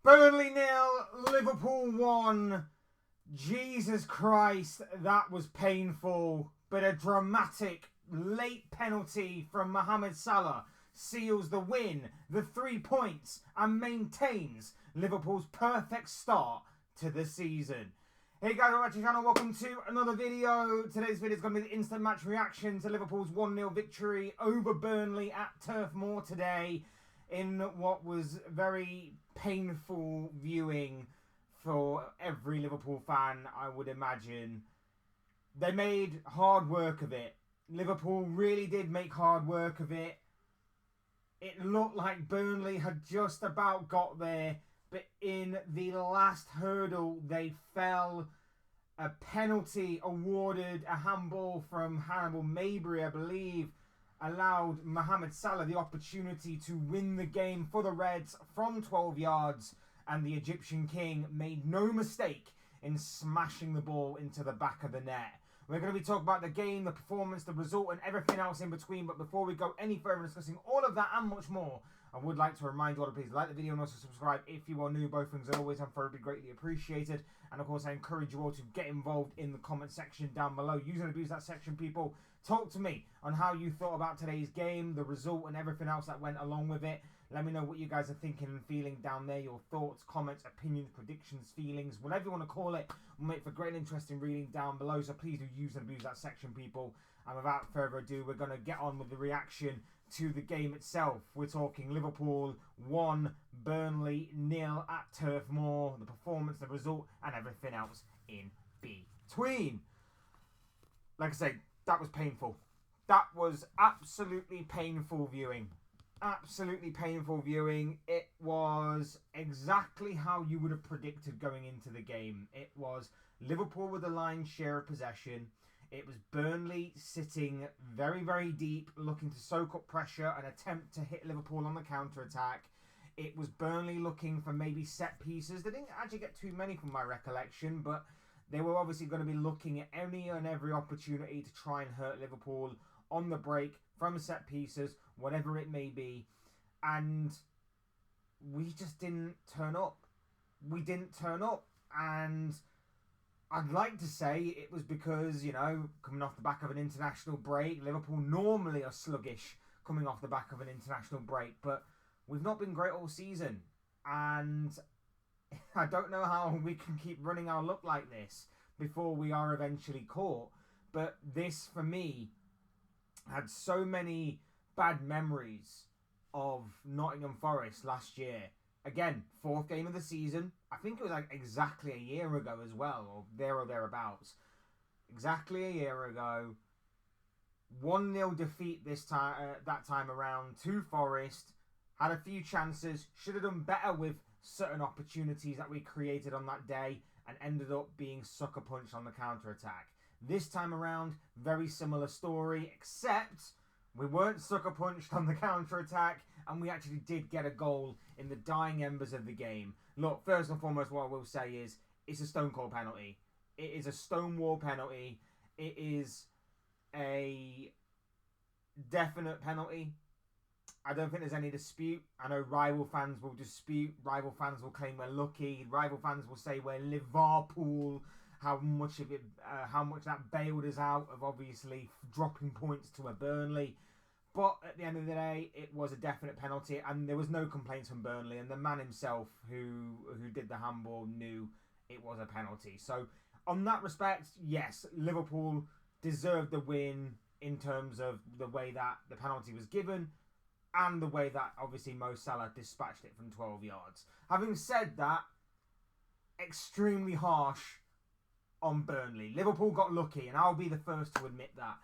Burnley 0, Liverpool 1. Jesus Christ, that was painful. But a dramatic late penalty from Mohamed Salah seals the win, the 3 points, and maintains Liverpool's perfect start to the season. Hey guys, welcome back to the channel. Welcome to another video. Today's video is going to be the instant match reaction to Liverpool's 1-0 victory over Burnley at Turf Moor today, in what was very painful viewing for every Liverpool fan, I would imagine. They made hard work of it. Liverpool really did make hard work of it. It looked like Burnley had just about got there, but in the last hurdle they fell. A penalty awarded, a handball from Hannibal Mabry, I believe, allowed Mohamed Salah the opportunity to win the game for the Reds from 12 yards, and the Egyptian King made no mistake in smashing the ball into the back of the net. We're going to be talking about the game, the performance, the result, and everything else in between. But before we go any further discussing all of that and much more, I would like to remind you all to please like the video and also subscribe if you are new. Both things are always and forever greatly appreciated. And of course, I encourage you all to get involved in the comment section down below. Use and abuse that section, people. Talk to me on how you thought about today's game, the result, and everything else that went along with it. Let me know what you guys are thinking and feeling down there. Your thoughts, comments, opinions, predictions, feelings, whatever you want to call it, will make for great and interesting reading down below. So please do use and abuse that section, people. And without further ado, we're going to get on with the reaction to the game itself. We're talking Liverpool 1, Burnley 0 at Turf Moor. The performance, the result, and everything else in between. Like I say, that was painful. That was absolutely painful viewing. Absolutely painful viewing. It was exactly how you would have predicted going into the game. It was Liverpool with the lion's share of possession. It was Burnley sitting very, very deep, looking to soak up pressure and attempt to hit Liverpool on the counter-attack. It was Burnley looking for maybe set pieces. They didn't actually get too many from my recollection, but they were obviously going to be looking at any and every opportunity to try and hurt Liverpool on the break, from set pieces, whatever it may be. And we just didn't turn up. We didn't turn up. And I'd like to say it was because, you know, coming off the back of an international break, Liverpool normally are sluggish coming off the back of an international break, but we've not been great all season. And I don't know how we can keep running our luck like this before we are eventually caught. But this, for me, had so many bad memories of Nottingham Forest last year. Again, 4th game of the season. I think it was like exactly a year ago as well, or thereabouts. Exactly a year ago. 1-0 defeat this time, that time around to Forest. Had a few chances. Should have done better with certain opportunities that we created on that day, and ended up being sucker punched on the counter-attack. This time around, very similar story, except we weren't sucker punched on the counter-attack, and we actually did get a goal in the dying embers of the game. Look, first and foremost, what I will say is, it's a stone cold penalty. It is a stonewall penalty. It is a definite penalty. I don't think there's any dispute. I know rival fans will dispute. Rival fans will claim we're lucky. Rival fans will say we're Liverpool. How much that bailed us out of obviously dropping points to a Burnley. But at the end of the day, it was a definite penalty, and there was no complaints from Burnley. And the man himself who did the handball knew it was a penalty. So on that respect, yes, Liverpool deserved the win in terms of the way that the penalty was given, and the way that obviously Mo Salah dispatched it from 12 yards. Having said that, extremely harsh on Burnley. Liverpool got lucky, and I'll be the first to admit that.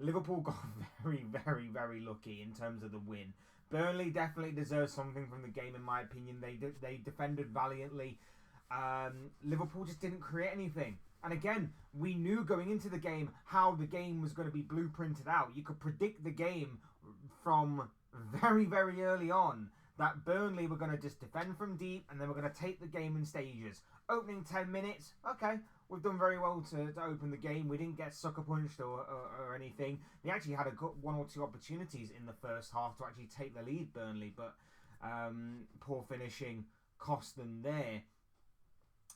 Liverpool got very, very, very lucky in terms of the win. Burnley definitely deserves something from the game, in my opinion. They defended valiantly. Liverpool just didn't create anything. And again, we knew going into the game how the game was going to be blueprinted out. You could predict the game from very, very early on, that Burnley were going to just defend from deep, and then we're going to take the game in stages. Opening 10 minutes, okay, we've done very well to open the game. We didn't get sucker punched or anything. They actually had one or two opportunities in the first half to actually take the lead, Burnley, but poor finishing cost them there.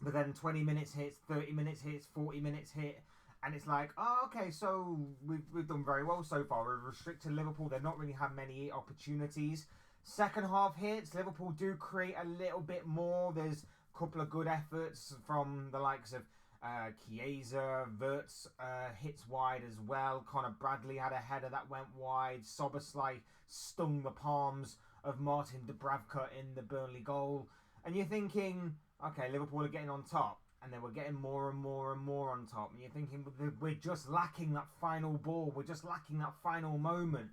But then 20 minutes hits, 30 minutes hits, 40 minutes hit, and it's like, oh, okay, so we've done very well so far. We've restricted Liverpool. They've not really had many opportunities. Second half hits, Liverpool do create a little bit more. There's a couple of good efforts from the likes of Chiesa. Wirtz hits wide as well. Conor Bradley had a header that went wide. Soboslai stung the palms of Martin Dubravka in the Burnley goal. And you're thinking, okay, Liverpool are getting on top. And then we're getting more and more and more on top. And you're thinking, we're just lacking that final ball. We're just lacking that final moment.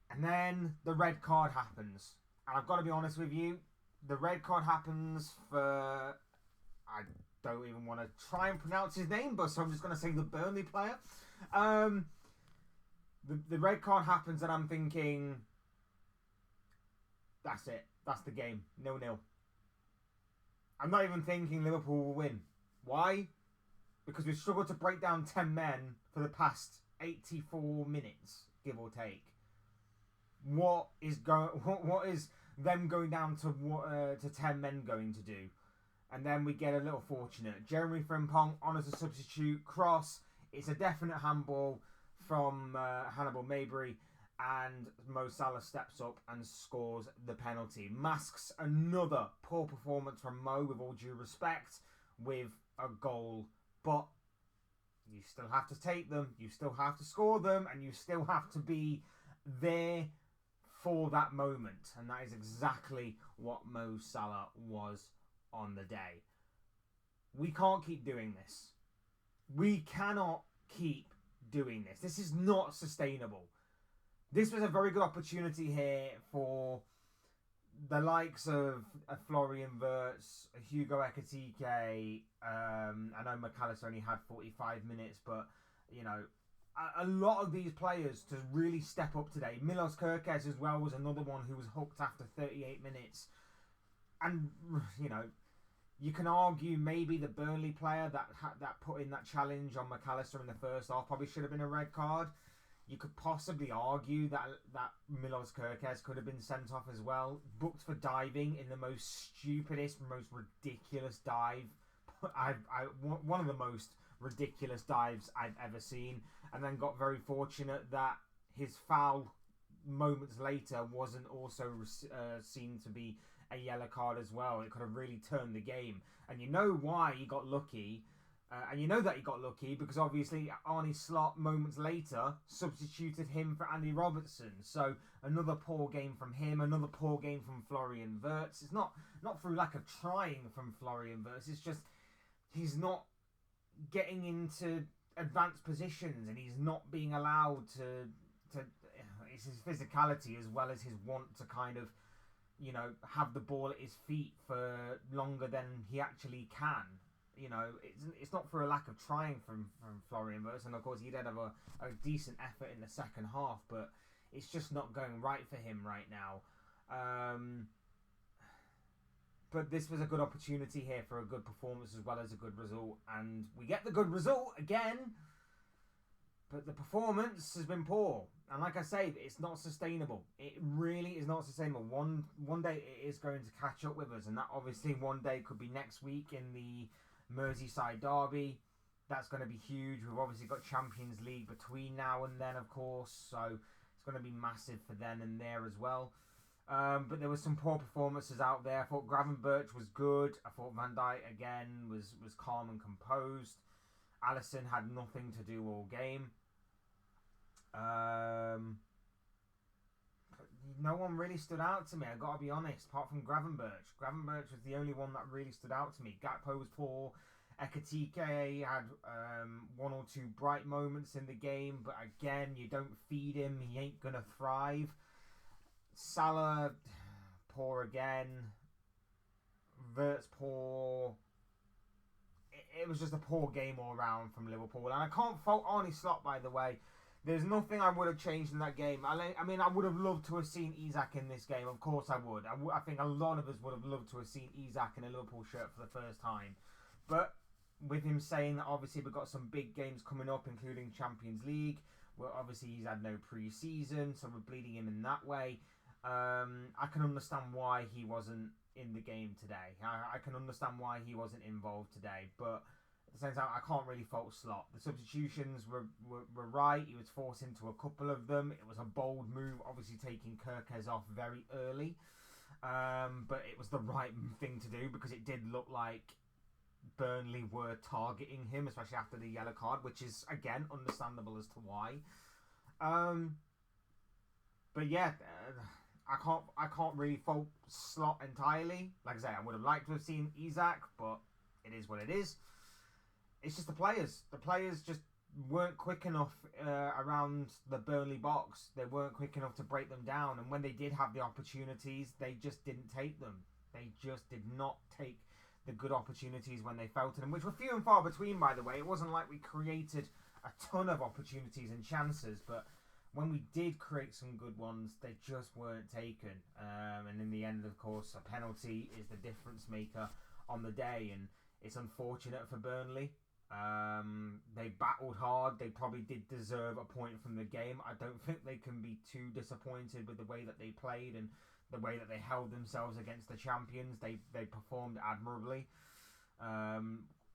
And then the red card happens. And I've got to be honest with you, the red card happens for... I don't even want to try and pronounce his name, but so I'm just going to say the Burnley player. The red card happens and I'm thinking, that's it. That's the game. 0-0. I'm not even thinking Liverpool will win. Why? Because we've struggled to break down 10 men for the past 84 minutes, give or take. What is them going down to 10 men going to do? And then we get a little fortunate. Jeremy Frimpong on as a substitute. Cross. It's a definite handball from Hannibal Mabry. And Mo Salah steps up and scores the penalty. Masks another poor performance from Mo, with all due respect, with a goal. But you still have to take them. You still have to score them. And you still have to be there for that moment. And that is exactly what Mo Salah was on the day. We can't keep doing this. We cannot keep doing this. This is not sustainable. This was a very good opportunity here for the likes of Florian Wirtz, Hugo Ekitike. I know McAllister only had 45 minutes, but you know, a lot of these players to really step up today. Milos Kerkez as well was another one who was hooked after 38 minutes. And you know, you can argue maybe the Burnley player that put in that challenge on McAllister in the first half probably should have been a red card. You could possibly argue that Milos Kerkez could have been sent off as well. Booked for diving in the most stupidest, most ridiculous dive. One of the most ridiculous dives I've ever seen. And then got very fortunate that his foul moments later wasn't also seen to be a yellow card as well. It could have really turned the game. And you know why he got lucky. And you know that he got lucky because obviously Arne Slot moments later substituted him for Andy Robertson. So another poor game from him, another poor game from Florian Wirtz. It's not through lack of trying from Florian Wirtz. It's just he's not getting into advanced positions and he's not being allowed to it's his physicality as well as his want to kind of, you know, have the ball at his feet for longer than he actually can. You know, it's not for a lack of trying from Florian Wirtz, and of course he did have a decent effort in the second half, but it's just not going right for him right now. But this was a good opportunity here for a good performance as well as a good result, and we get the good result again, but the performance has been poor. And like I say, it's not sustainable. It really is not sustainable. One day it is going to catch up with us, and that obviously one day could be next week in the Merseyside derby. That's going to be huge. We've obviously got Champions League between now and then, of course, so it's going to be massive for then and there as well. But there was some poor performances out there. I thought Gravenberch was good. I thought Van Dijk again was calm and composed. Alisson had nothing to do all game. No one really stood out to me, I gotta be honest, apart from Gravenberch. Gravenberch was the only one that really stood out to me. Gakpo was poor. Ekitike had one or two bright moments in the game, but again, you don't feed him, he ain't gonna thrive. Salah, poor again. Wirtz, poor. It was just a poor game all round from Liverpool, and I can't fault Arne Slot, by the way. There's nothing I would have changed in that game. I mean, I would have loved to have seen Isak in this game. Of course I would. I think a lot of us would have loved to have seen Isak in a Liverpool shirt for the first time. But with him saying that obviously we've got some big games coming up, including Champions League, well, obviously he's had no pre-season, so we're bleeding him in that way. I can understand why he wasn't in the game today. I can understand why he wasn't involved today, but at the same time, I can't really fault Slot. The substitutions were right. He was forced into a couple of them. It was a bold move, obviously taking Kirkes off very early. But it was the right thing to do because it did look like Burnley were targeting him, especially after the yellow card, which is, again, understandable as to why. But yeah, I can't really fault Slot entirely. Like I say, I would have liked to have seen Isak, but it is what it is. It's just the players. The players just weren't quick enough around the Burnley box. They weren't quick enough to break them down. And when they did have the opportunities, they just didn't take them. They just did not take the good opportunities when they fell to them, which were few and far between, by the way. It wasn't like we created a ton of opportunities and chances, but when we did create some good ones, they just weren't taken. And in the end, of course, a penalty is the difference maker on the day. And it's unfortunate for Burnley. They battled hard. They probably did deserve a point from the game. I don't think they can be too disappointed with the way that they played and the way that they held themselves against the champions. They performed admirably,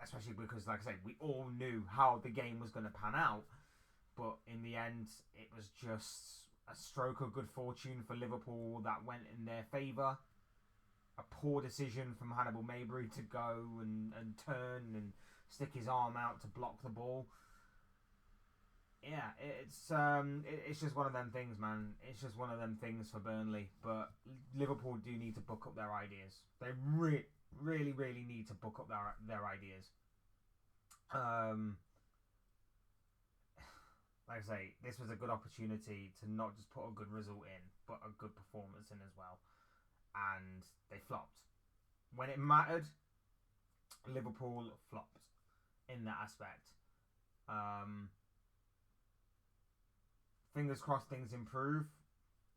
especially because, like I say, we all knew how the game was going to pan out. But in the end, it was just a stroke of good fortune for Liverpool that went in their favour. A poor decision from Hannibal Mabry to go and turn and stick his arm out to block the ball. Yeah, it's just one of them things, man. It's just one of them things for Burnley. But Liverpool do need to book up their ideas. They really need to book up their ideas. Like I say, this was a good opportunity to not just put a good result in, but a good performance in as well. And they flopped. When it mattered, Liverpool flopped in that aspect. Fingers crossed things improve,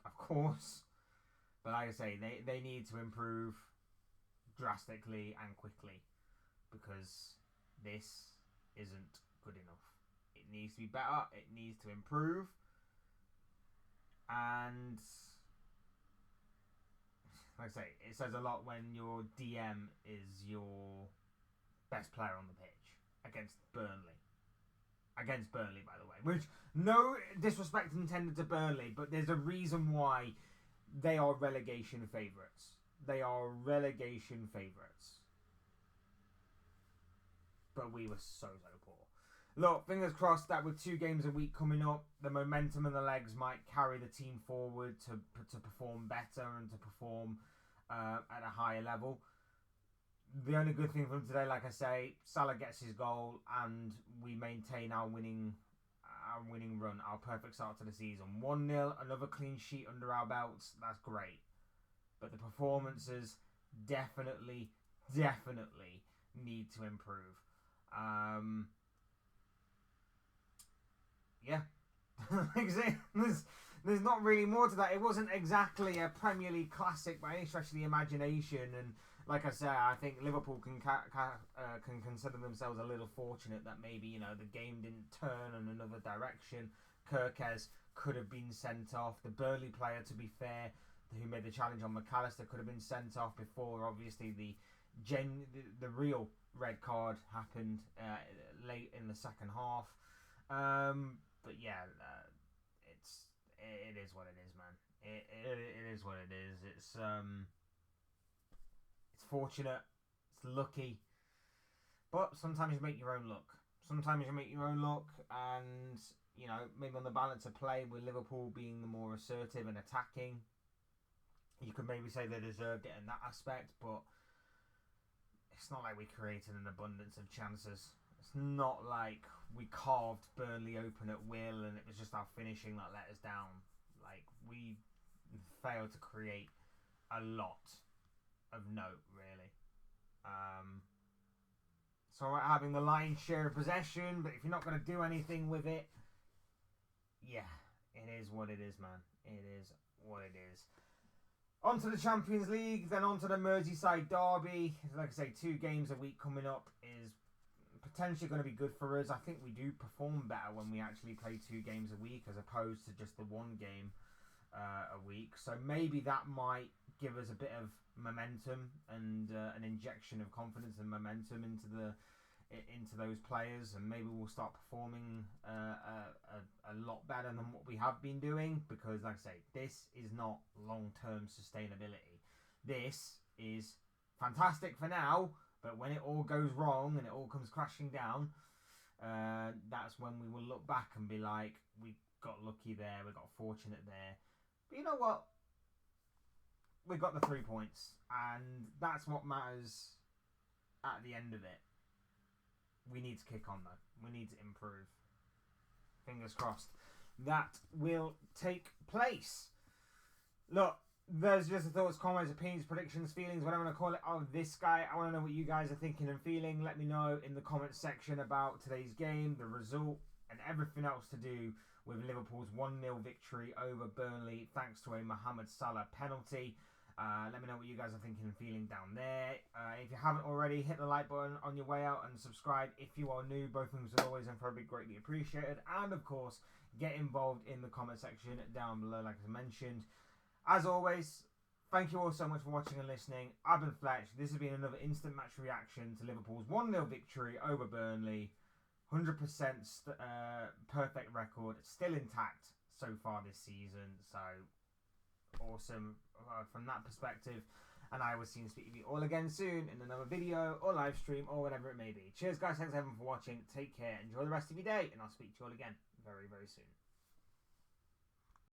of course. But like I say, they need to improve drastically and quickly because this isn't good enough. It needs to be better. It needs to improve. And like I say, it says a lot when your DM is your best player on the pitch against Burnley. Against Burnley, by the way. Which, no disrespect intended to Burnley, but there's a reason why they are relegation favourites. They are relegation favourites. But we were so poor. Look, fingers crossed that with 2 games a week coming up, the momentum and the legs might carry the team forward to perform better and to perform at a higher level. The only good thing from today, like I say, Salah gets his goal and we maintain our winning run, our perfect start to the season. 1-0, another clean sheet under our belts. That's great. But the performances definitely need to improve. Yeah. There's not really more to that. It wasn't exactly a Premier League classic by any stretch of the imagination, and like I said, I think Liverpool can consider themselves a little fortunate that maybe the game didn't turn in another direction. Kirkes could have been sent off. The Burnley player, to be fair, who made the challenge on McAllister, could have been sent off before obviously the real red card happened late in the second half. But yeah, it is what it is, man. It is what it is. It's fortunate, it's lucky, but sometimes you make your own luck. And maybe on the balance of play, with Liverpool being the more assertive and attacking, you could maybe say they deserved it in that aspect, but it's not like we created an abundance of chances. It's not like we carved Burnley open at will and it was just our finishing that let us down. Like, we failed to create a lot of note, really. It's alright having the lion's share of possession, but if you're not going to do anything with it, yeah, it is what it is, man. It is what it is. On to the Champions League, then on to the Merseyside derby. Like I say, 2 games a week coming up is potentially going to be good for us. I think we do perform better when we actually play 2 games a week as opposed to just the 1 game a week. So maybe that might give us a bit of momentum and an injection of confidence and momentum into those players, and maybe we'll start performing a lot better than what we have been doing, because like I say, this is not long-term sustainability. This is fantastic for now, but when it all goes wrong and it all comes crashing down, that's when we will look back and be like, we got lucky there, we got fortunate there. But you know what? We got the 3 points, and that's what matters at the end of it. We need to kick on though. We need to improve. Fingers crossed that will take place. Look, there's just the thoughts, comments, opinions, predictions, feelings, whatever I want to call it, of this guy. I want to know what you guys are thinking and feeling. Let me know in the comments section about today's game, the result, and everything else to do with Liverpool's 1-0 victory over Burnley thanks to a Mohamed Salah penalty. Let me know what you guys are thinking and feeling down there. If you haven't already, hit the like button on your way out and subscribe if you are new. Both things are always and probably greatly appreciated. And of course, get involved in the comment section down below, like I mentioned. As always, thank you all so much for watching and listening. I've been Fletch. This has been another instant match reaction to Liverpool's 1-0 victory over Burnley. 100% perfect record, still intact so far this season. So awesome from that perspective, and I will see you and speak to you all again soon in another video or live stream or whatever it may be. Cheers guys, thanks everyone for watching, take care, enjoy the rest of your day, and I'll speak to you all again very, very soon.